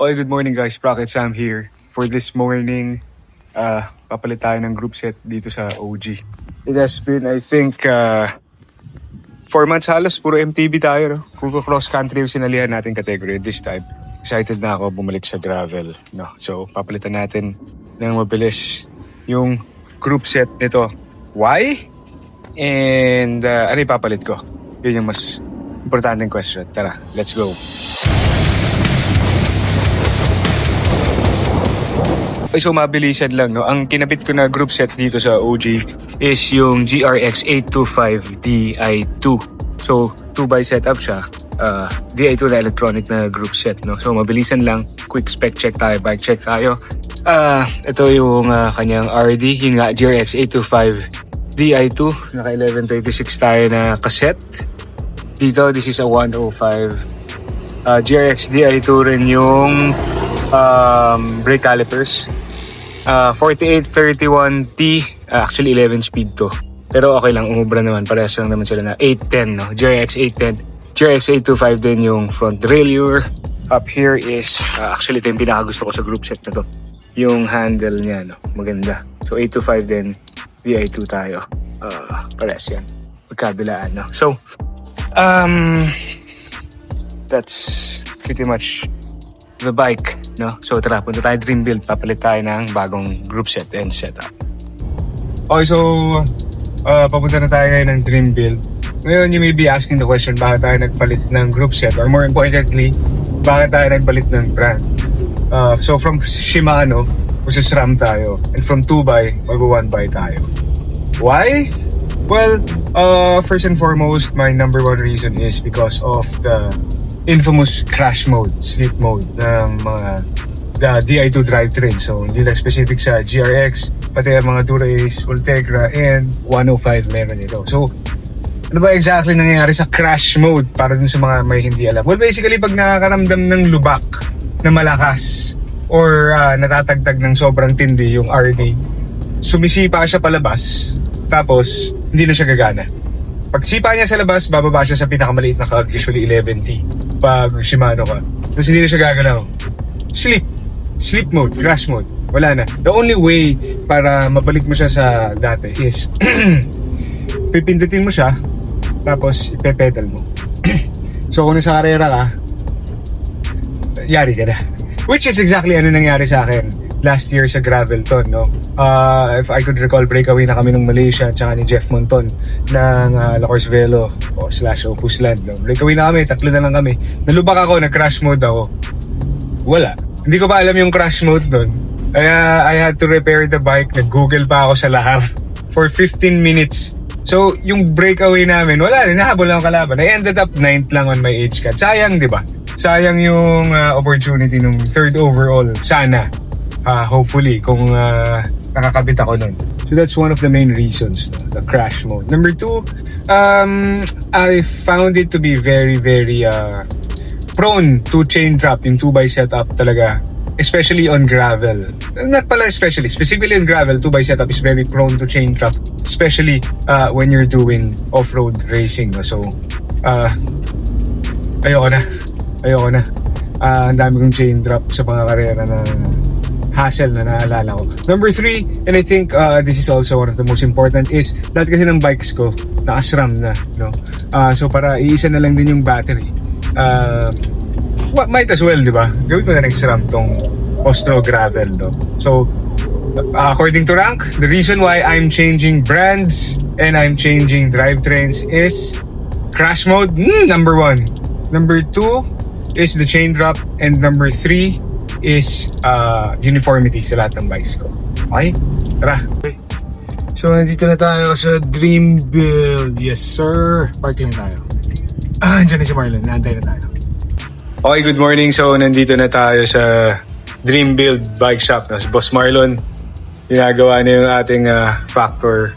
Okay, good morning guys. Rocket Sam here. For this morning, papalit tayo ng group set dito sa OG. It has been, I think, 4 months halos. Puro MTB tayo, no? Puro cross country yung sinalihan natin category this time. Excited na ako bumalik sa gravel, no? So, papalitan natin ng mabilis yung group set nito. Why? And ano ipapalit ko? Yun yung mas importanteng question. Tara, let's go. So mabilisan lang, no? Ang kinabit ko na group set dito sa OG is yung GRX 825 Di2. So 2x setup siya. Di2 na electronic na group set, no? So mabilisan lang, quick spec check tayo, bike check tayo. Ito yung kanyang RD, yun nga GRX 825 Di2. Naka 1136 tayo na cassette. Dito, this is a 105. GRX Di2 rin yung brake calipers. 4831T, actually 11 speed to. Pero okay lang, umubra naman. Parehas lang naman sila na 810, no? GRX 810. GRX 825 din yung front derailleur. Up here is, actually ito yung pinakagusto ko sa group set na to. Yung handle niya, no? Maganda. So 825 din, Di2 tayo. Parehas yan. Magkabilaan, no? So, that's pretty much the bike, no? So tara, punta tayo Dream Build, papalit tayo ng bagong group set and setup. Okay, so papunta na tayo ngayon ng Dream Build. Ngayon, you may be asking the question, bakit tayo nagpalit ng group set? Or more importantly, bakit tayo nagpalit ng brand? So from Shimano, mag-SRAM tayo. And from 2x, mag-1x tayo. Why? Well, first and foremost, my number one reason is because of the infamous crash mode, sleep mode ng mga Di2 drivetrain. So, hindi lang specific sa GRX, pati ang mga Dura-Ace, Ultegra, and 105 meron ito. So, ano ba exactly nangyayari sa crash mode para dun sa mga may hindi alam? Well, basically, pag nakakaramdam ng lubak na malakas or natatagtag ng sobrang tindi yung RD, sumisipa siya palabas, tapos hindi na siya gagana. Pag sipa niya sa labas, bababa siya sa pinakamaliit na cog, usually 11T. Pag Shimano ka. Tapos hindi na siya gagalaw. Sleep mode, crash mode. Wala na. The only way para mabalik mo siya sa dati is pipindutin mo siya, tapos ipepedal mo. So kung nasa karera ka, yari ka na. Which is exactly ano nangyari sa akin last year sa Gravelton, no? If I could recall, breakaway na kami ng Malaysia at saka ni Jeff Monton ng Lacoste Velo / Opus Land, no? Breakaway na kami, 3 na lang kami. Nalubak ako, nag-crash mode ako. Wala. Hindi ko pa alam yung crash mode doon. Kaya I had to repair the bike. Nag-google pa ako sa lahar for 15 minutes. So, yung breakaway namin, wala rin, nahabol lang ang kalaban. I ended up 9th lang on my age cut. Sayang, di ba? Sayang yung opportunity ng 3rd overall. Sana. Hopefully, kung nakakabit ako nun. So that's one of the main reasons, no? The crash mode. Number 2, I found it to be very, very prone to chain drop yung 2x setup talaga. Especially on gravel. Not pala especially, specifically on gravel, 2x setup is very prone to chain drop. Especially when you're doing off-road racing. No? So, ayoko na. Ang dami kong chain drop sa mga karera na hassle na naalala ko. Number 3, and I think this is also one of the most important, is lahat kasi ng bikes ko naka-SRAM na, no? So para iisa na lang din yung battery. Might as well, di ba? Gawin ko na ng SRAM tong Ostro Gravel, no? So according to Rank, the reason why I'm changing brands and I'm changing drivetrains is crash mode, number 1. Number 2 is the chain drop, and number 3 is uniformity sa lahat ng bikes ko. Okay? Tara! Okay. So, nandito na tayo sa Dream Build. Yes, sir! Parking tayo. Andyan na si Marlon. Naantay na tayo. Okay, good morning. So, nandito na tayo sa Dream Build Bike Shop. No? Si Boss Marlon, ginagawa na yung ating Factor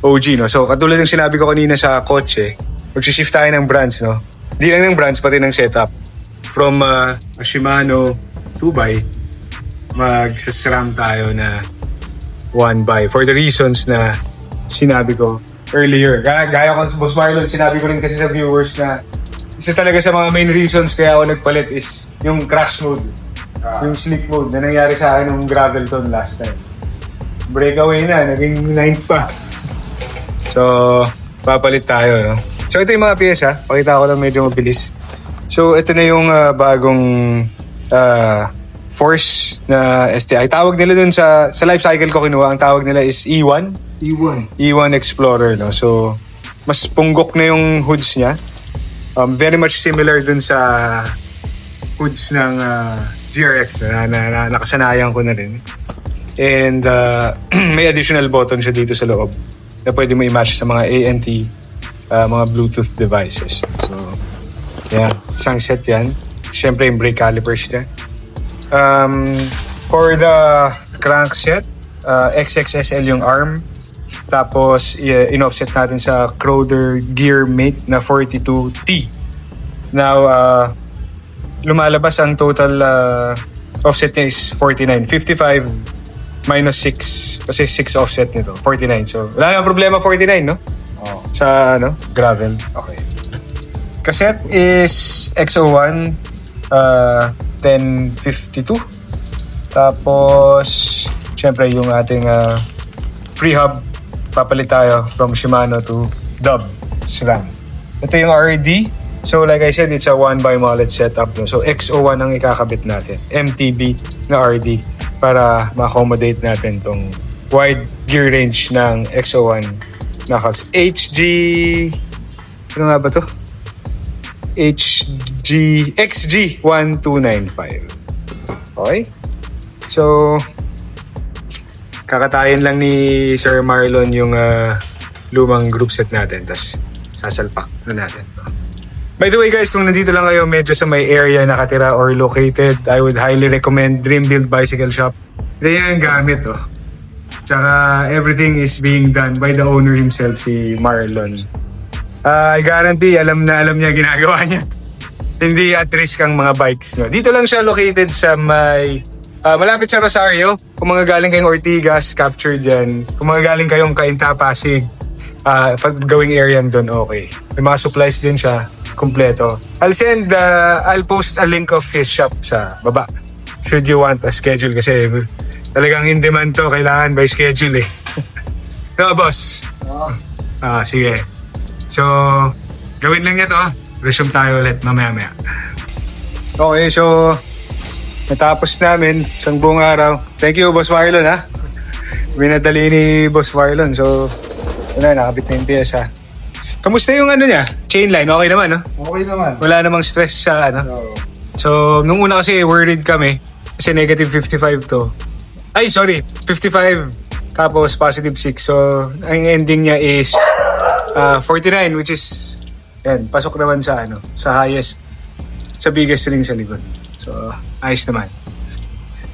OG. No? So, katulad ng sinabi ko kanina sa kotse, mag-shift tayo ng brands. No? Di lang ng brands, pati ng setup. From Shimano 2x, mag-SRAM tayo na 1x for the reasons na sinabi ko earlier. Gaya ko sa Boss Marlon, sinabi ko rin kasi sa viewers na isa talaga sa mga main reasons kaya ako nagpalit is yung crash mode. Yung sleek mode na nangyari sa akin nung Gravelton last time. Breakaway na, naging 9 pa. So, papalit tayo, no? So, ito yung mga pyesa. Pakita ko lang medyo mabilis. So, ito na yung bagong Force na STI. Tawag nila dun sa life cycle ko kinuha, ang tawag nila is E1. E1 Explorer, no? So, mas punggok na yung hoods niya. Very much similar dun sa hoods ng GRX na nakasanayan ko na rin. And may additional button siya dito sa loob na pwede mo i-match sa mga ANT, mga Bluetooth devices. So, yeah, isang set yan. Siyempre yung brake calipers niya. For the crankset, XXSL yung arm. Tapos, in-offset natin sa Croder Gearmate na 42T. Now, lumalabas ang total offset niya is 49. 55 minus 6. Kasi 6 offset nito. 49. So, wala na problema 49, no? Oh. Sa, gravel. Okay. Cassette is XO1 1052. Tapos, syempre yung ating free hub, papalit tayo from Shimano to Dub SRAM. Ito yung RD. So like I said, it's a 1x-mullet setup. No? So XO1 ang ikakabit natin. MTB na RD para ma-accommodate natin tong wide gear range ng XO1 knuckles. Ano nga ba to? XG1295. Okay? So, kakatayin lang ni Sir Marlon yung lumang group set natin. Tapos, sasalpak na natin. By the way guys, kung nandito lang kayo medyo sa may area nakatira or located, I would highly recommend Dream Build Bicycle Shop. Ito yung gamit, oh. Tsaka, everything is being done by the owner himself, si Marlon. I guarantee, alam niya ginagawa niya. Hindi at risk ang mga bikes. No? Dito lang siya located sa may malapit sa Rosario. Kung mga galing kayong Ortigas, captured yan. Kung mga galing kayong Cainta, Pasig, pag going area doon, okay. May mga supplies din siya, kumpleto. I'll post a link of his shop sa baba. Should you want a schedule kasi talagang in demand to, kailangan by schedule eh. No, boss? Sige. So, gawin lang niya to. Resume tayo ulit mamaya-maya. Okay, so natapos namin isang buong araw. Thank you, Boss Marlon, ha? Binadali ni Boss Marlon. So, nakabit na yung pyesa. Kamusta yung niya? Chainline, okay naman, no? Okay naman. Wala namang stress sa No. So, nung una kasi worried kami kasi negative 55 to. Ay, sorry, 55 tapos positive 6. So, ang ending niya is 49, which is yan, pasok naman sa sa highest, sa biggest ring sa likod. So, ayos naman.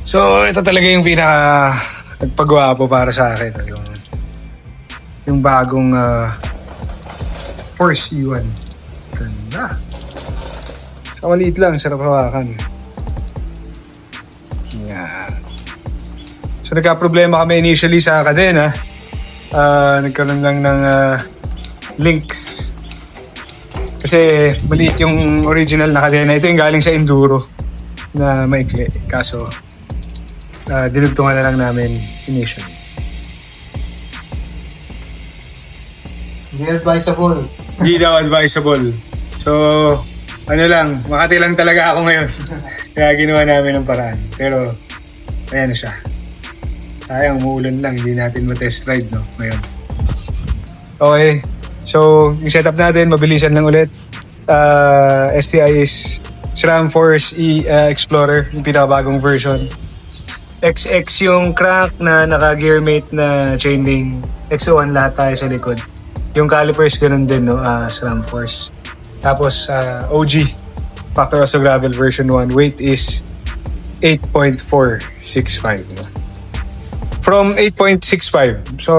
So, ito talaga yung pinaka nagpagwapo para sa akin. Yung bagong Force E1. Ganda. So, maliit lang, sarap hawakan. Yan. So, nagka-problema kami initially sa kadena. Nagkaroon lang ng links. Kasi maliit yung original na kadena. Ito yung galing sa Enduro na maikli. Kaso, dinugtungan na lang namin initially. Hindi advisable. Hindi daw advisable. So, Makati lang talaga ako ngayon. Kaya ginawa namin ng paraan. Pero, ayan na siya. Sayang, umuulan lang. Hindi natin ma-test ride, no? Ngayon. Okay. So, yung setup natin, mabilisan lang ulit. STI is SRAM Force Explorer, yung pinakabagong version. XX yung crank na naka-gearmate na chainring. XO1 lahat tayo sa likod. Yung calipers ganun din, no? SRAM Force. Tapos, OG, Factor of Gravel version 1. Weight is 8.465. No? From 8.65. So,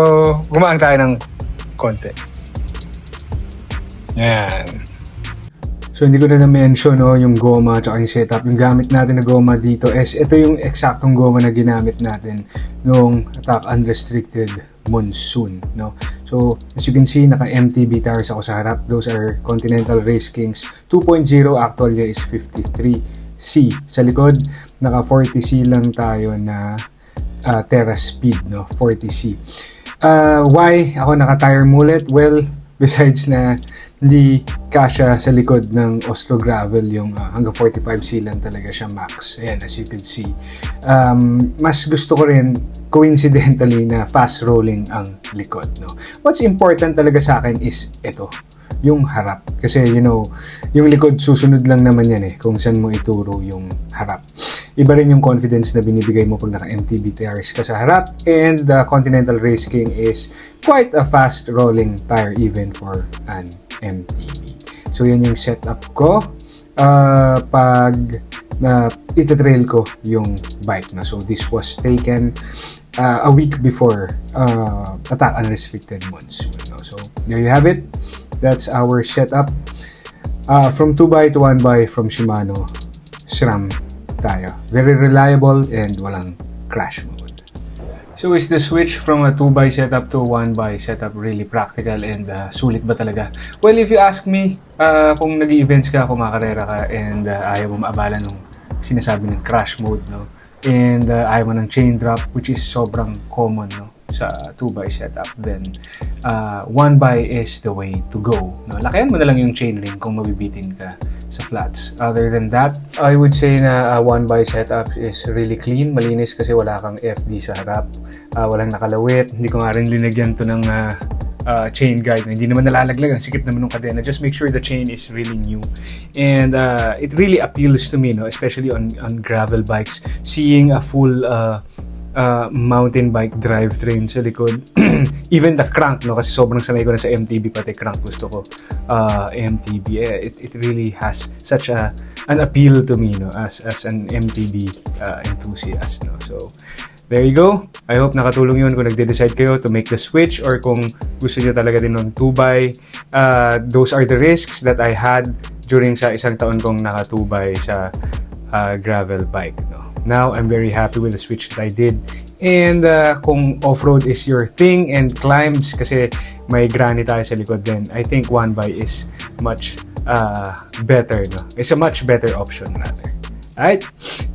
gumaan tayo ng konti. Yan. So, hindi ko na na-mention yung goma at yung setup. Yung gamit natin na goma dito is ito yung eksaktong goma na ginamit natin nung Attack Unrestricted Monsoon. No? So, as you can see, naka-MTB tires ako sa harap. Those are Continental Race Kings 2.0. Actual niya is 53 40C. Sa likod, naka 40C lang tayo na Terra Speed, no? 40C. Why ako naka-tire mullet? Well, besides na hindi kasya sa likod ng Oslo Gravel yung hanggang 45C lang talaga siya max. Ayan, as you can see. Mas gusto ko rin coincidentally na fast rolling ang likod, no? What's important talaga sa akin is ito, yung harap. Kasi yung likod susunod lang naman yan kung saan mo ituro yung harap. Iba rin yung confidence na binibigay mo pag naka-MTB tires ka sa harap, and the Continental Race King is quite a fast rolling tire even for an MTB. So yan yung setup ko pag itatrail ko yung bike na. So this was taken a week before Attack Unrestricted Monsoon. No? So there you have it. That's our setup. From 2x to 1x from Shimano, SRAM tayo. Very reliable and walang crash mode. So is the switch from a 2x setup to 1x setup really practical and sulit ba talaga? Well, if you ask me, kung nag-events ka, kumakarera ka, and ayaw mo maabala nung sinasabi ng crash mode, no? And ayaw mo ng chain drop, which is sobrang common, no? Sa 2x setup, then 1x is the way to go, no? Lakayan mo na lang yung chainring kung mabibitin ka sa flats. Other than that, I would say na 1x setup is really clean, malinis kasi wala kang FD sa harap, walang nakalawit. Hindi ko nga rin linagyan to ng chain guide. Hindi naman nalalaglag, ang sikip naman ng kadena. Just make sure the chain is really new. And it really appeals to me, no? Especially on gravel bikes, seeing a full mountain bike drivetrain sa likod. Even the crank, no? Kasi sobrang sanay ko na sa MTB, pati crank gusto ko MTB. It really has such an appeal to me, no? As an MTB enthusiast, no? So there you go. I hope nakatulong yun kung nagde-decide kayo to make the switch, or kung gusto nyo talaga din ng 2x. Those are the risks that I had during sa isang taon kong naka 2x sa gravel bike, no? Now, I'm very happy with the switch that I did. And kung off-road is your thing and climbs, kasi may granny tayo sa likod, then I think 1x is much better, no? It's a much better option rather. Alright,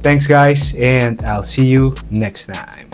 thanks guys, and I'll see you next time.